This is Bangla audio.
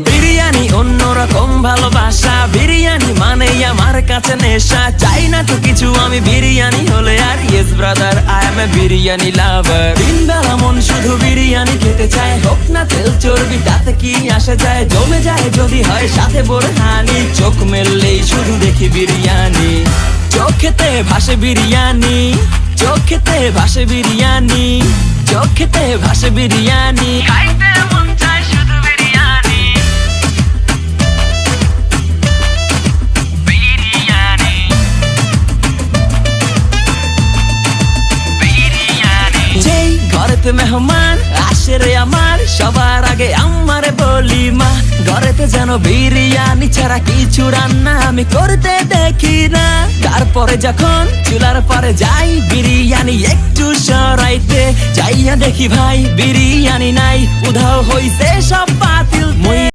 বিরিয়ানি অন্যরকম ভালোবাসা, বিরিয়ানি মানে আমার কাছে নেশা। চাই না তো কিছু আমি বিরিয়ানি হলে আর, yes brother I M A biryani লাভার। দিন বেলা মন শুধু বিরিয়ানি খেতে চায়, হোক না তেল চর্বি তাতে কি আসে যায়। জমে যায় যদি হয় সাথে বোরহানি, চোখ মেললেই শুধু দেখি বিরিয়ানি। চোখেতে ভাসে বিরিয়ানি, চোখেতে ভাসে বিরিয়ানি, চোখেতে ভাসে বিরিয়ানি। খাইতে মন চায় শুধু বিরিয়ানি, বিরিয়ানি, বিরিয়ানি। যেই ঘরেতে মেহমান আসে রে আমার, সবার আগে আমারে বলি মা। ঘরেতে যেন বিরিয়ানি ছাড়া কিছু রান্না আমি করতে দেখি না। তারপরে যখন চুলার পরে যাই বিরিয়ানি একটু সরাইতে, যাইয়া দেখি ভাই বিরিয়ানি নাই, উধাও হইছে সব বাতিল।